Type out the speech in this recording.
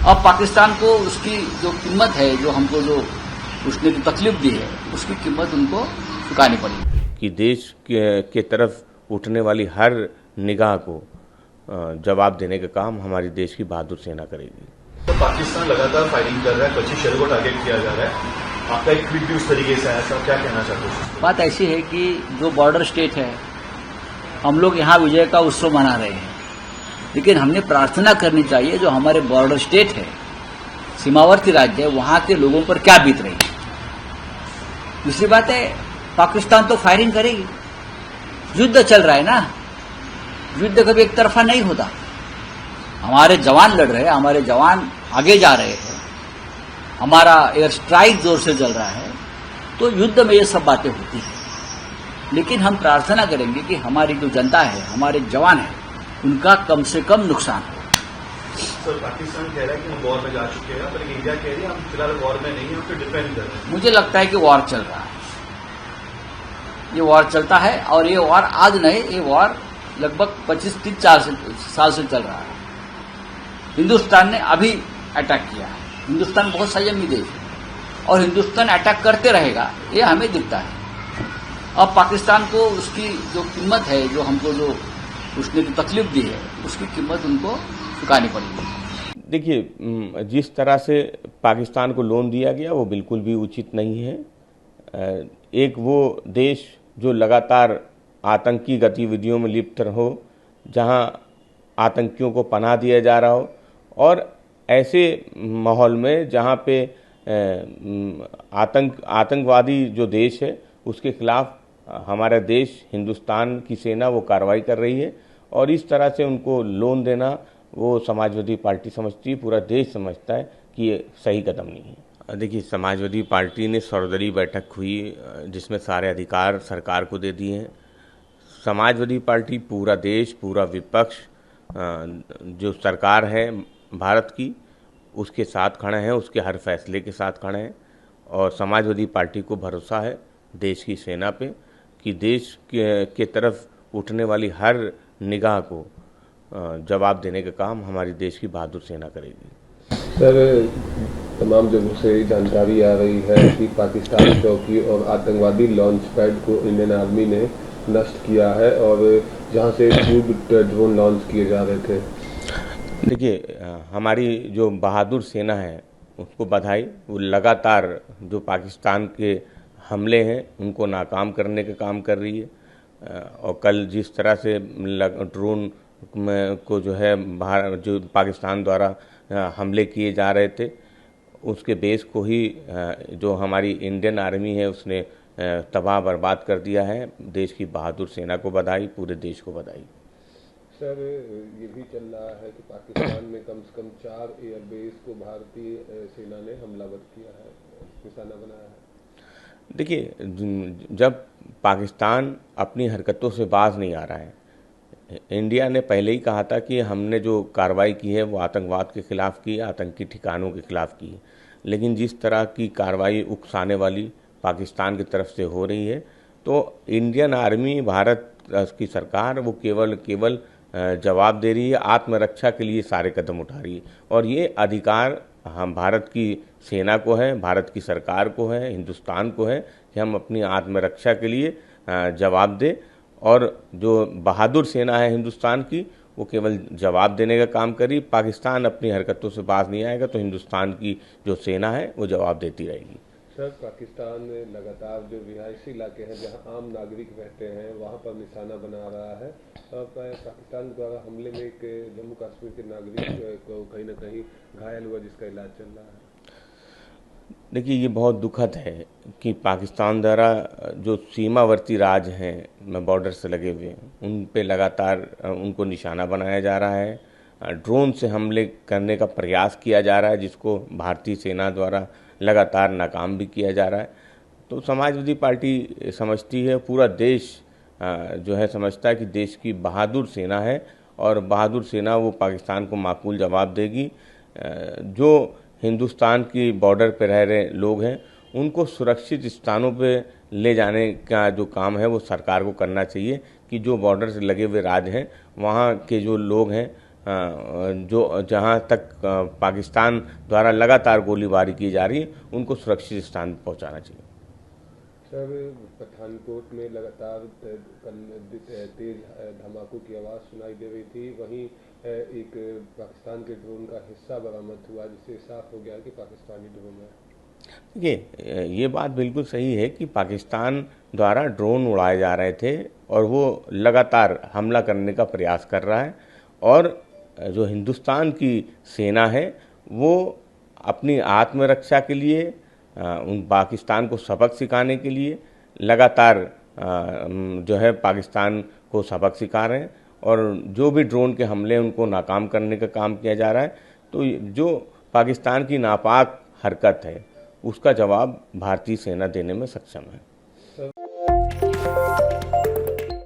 अब पाकिस्तान को उसकी जो कीमत है, जो हमको जो उसने जो तकलीफ दी है, उसकी कीमत उनको चुकानी पड़ेगी। कि देश के तरफ उठने वाली हर निगाह को जवाब देने का काम हमारी देश की बहादुर सेना करेगी। तो पाकिस्तान लगातार फायरिंग कर रहा है, कच्ची शहर को टारगेट किया जा रहा है, आपका एक ट्वीट भी उस तरीके से आया, सर क्या कहना चाहते हैं? बात ऐसी है कि जो बॉर्डर स्टेट है, हम लोग यहाँ विजय का उत्सव मना रहे हैं, लेकिन हमने प्रार्थना करनी चाहिए जो हमारे बॉर्डर स्टेट है, सीमावर्ती राज्य है, वहां के लोगों पर क्या बीत रही है। दूसरी बात है, पाकिस्तान तो फायरिंग करेगी, युद्ध चल रहा है ना, युद्ध कभी एक तरफा नहीं होता। हमारे जवान लड़ रहे हैं, हमारे जवान आगे जा रहे हैं, हमारा एयर स्ट्राइक जोर से चल रहा है, तो युद्ध में ये सब बातें होती हैं। लेकिन हम प्रार्थना करेंगे कि हमारी जो जनता है, हमारे जवान है, उनका कम से कम नुकसान हो। सर पाकिस्तान कह रहा है कि हम वॉर में जा चुके हैं, पर इंडिया कह रही है हम फिलहाल वॉर में नहीं है, हम फिर डिफेंड कर रहे हैं। मुझे लगता है कि वॉर चल रहा है, ये वॉर चलता है, और ये वॉर आज नहीं, ये वॉर लगभग 25-30 साल से चल रहा है। हिंदुस्तान ने अभी अटैक किया है, हिंदुस्तान बहुत संयमी देश है और हिंदुस्तान अटैक करते रहेगा, ये हमें दिखता है। अब पाकिस्तान को उसकी जो कीमत है, जो हमको जो उसने जो तकलीफ दी है, उसकी कीमत उनको चुकानी पड़ेगी। देखिए, जिस तरह से पाकिस्तान को लोन दिया गया वो बिल्कुल भी उचित नहीं है। एक वो देश जो लगातार आतंकी गतिविधियों में लिप्त हो, जहां आतंकियों को पनाह दिया जा रहा हो, और ऐसे माहौल में जहां पे आतंकवादी जो देश है उसके खिलाफ हमारा देश, हिंदुस्तान की सेना वो कार्रवाई कर रही है, और इस तरह से उनको लोन देना वो समाजवादी पार्टी समझती है, पूरा देश समझता है कि ये सही कदम नहीं है। देखिए, समाजवादी पार्टी ने सर्वदलीय बैठक हुई जिसमें सारे अधिकार सरकार को दे दिए हैं। समाजवादी पार्टी, पूरा देश, पूरा विपक्ष, जो सरकार है भारत की, उसके साथ खड़े हैं, उसके हर फैसले के साथ खड़े हैं, और समाजवादी पार्टी को भरोसा है देश की सेना पे कि देश के तरफ उठने वाली हर निगाह को जवाब देने का काम हमारी देश की बहादुर सेना करेगी। सर, तमाम जगहों से जानकारी आ रही है कि पाकिस्तान चौकी और आतंकवादी लॉन्च पैड को इंडियन आर्मी ने नष्ट किया है, और जहां से क्रूड ड्रोन लॉन्च किए जा रहे थे। देखिए, हमारी जो बहादुर सेना है उसको बधाई। वो लगातार जो पाकिस्तान के हमले हैं उनको नाकाम करने का काम कर रही है, और कल जिस तरह से ड्रोन को जो है जो पाकिस्तान द्वारा हमले किए जा रहे थे, उसके बेस को ही जो हमारी इंडियन आर्मी है उसने तबाह बर्बाद कर दिया है। देश की बहादुर सेना को बधाई, पूरे देश को बधाई। सर, ये भी चल रहा है कि पाकिस्तान में कम से कम 4 एयरबेस को भारतीय सेना ने हमलावर किया है, निशाना बनाया है। देखिए, जब पाकिस्तान अपनी हरकतों से बाज नहीं आ रहा है, इंडिया ने पहले ही कहा था कि हमने जो कार्रवाई की है वो आतंकवाद के खिलाफ की, आतंकी ठिकानों के खिलाफ की, लेकिन जिस तरह की कार्रवाई उकसाने वाली पाकिस्तान की तरफ से हो रही है, तो इंडियन आर्मी, भारत की सरकार वो केवल जवाब दे रही है, आत्मरक्षा के लिए सारे कदम उठा रही है, और ये अधिकार हम भारत की सेना को है, भारत की सरकार को है, हिंदुस्तान को है कि हम अपनी आत्मरक्षा के लिए जवाब दें। और जो बहादुर सेना है हिंदुस्तान की, वो केवल जवाब देने का काम करी। पाकिस्तान अपनी हरकतों से बाज नहीं आएगा तो हिंदुस्तान की जो सेना है वो जवाब देती रहेगी। सर, पाकिस्तान में लगातार जो रिहायशी इलाके हैं जहां आम नागरिक रहते हैं वहां पर निशाना बना रहा है। पाकिस्तान द्वारा हमले में एक जम्मू कश्मीर के नागरिक को कहीं न कहीं घायल हुआ, जिसका इलाज चल रहा है। देखिए, ये बहुत दुखद है कि पाकिस्तान द्वारा जो सीमावर्ती राज्य हैं, बॉर्डर से लगे हुए हैं, उन पे लगातार उनको निशाना बनाया जा रहा है। ड्रोन से हमले करने का प्रयास किया जा रहा है, जिसको भारतीय सेना द्वारा लगातार नाकाम भी किया जा रहा है। तो समाजवादी पार्टी समझती है, पूरा देश जो है समझता है कि देश की बहादुर सेना है, और बहादुर सेना वो पाकिस्तान को माकूल जवाब देगी। जो हिंदुस्तान की बॉर्डर पर रह रहे लोग हैं उनको सुरक्षित स्थानों पे ले जाने का जो काम है वो सरकार को करना चाहिए, कि जो बॉर्डर से लगे हुए राज्य हैं वहाँ के जो लोग हैं जो जहां तक पाकिस्तान द्वारा लगातार गोलीबारी की जा रही है उनको सुरक्षित स्थान पहुंचाना चाहिए। सर, पठानकोट में लगातार तेज धमाकों की आवाज़ सुनाई दे रही थी, वहीं एक पाकिस्तान के ड्रोन का हिस्सा बरामद हुआ जिससे साफ हो गया कि पाकिस्तानी ड्रोन है। देखिए, ये बात बिल्कुल सही है कि पाकिस्तान द्वारा ड्रोन उड़ाए जा रहे थे और वो लगातार हमला करने का प्रयास कर रहा है, और जो हिंदुस्तान की सेना है वो अपनी आत्मरक्षा के लिए उन पाकिस्तान को सबक सिखाने के लिए लगातार जो है पाकिस्तान को सबक सिखा रहे हैं, और जो भी ड्रोन के हमले उनको नाकाम करने का काम किया जा रहा है। तो जो पाकिस्तान की नापाक हरकत है उसका जवाब भारतीय सेना देने में सक्षम है।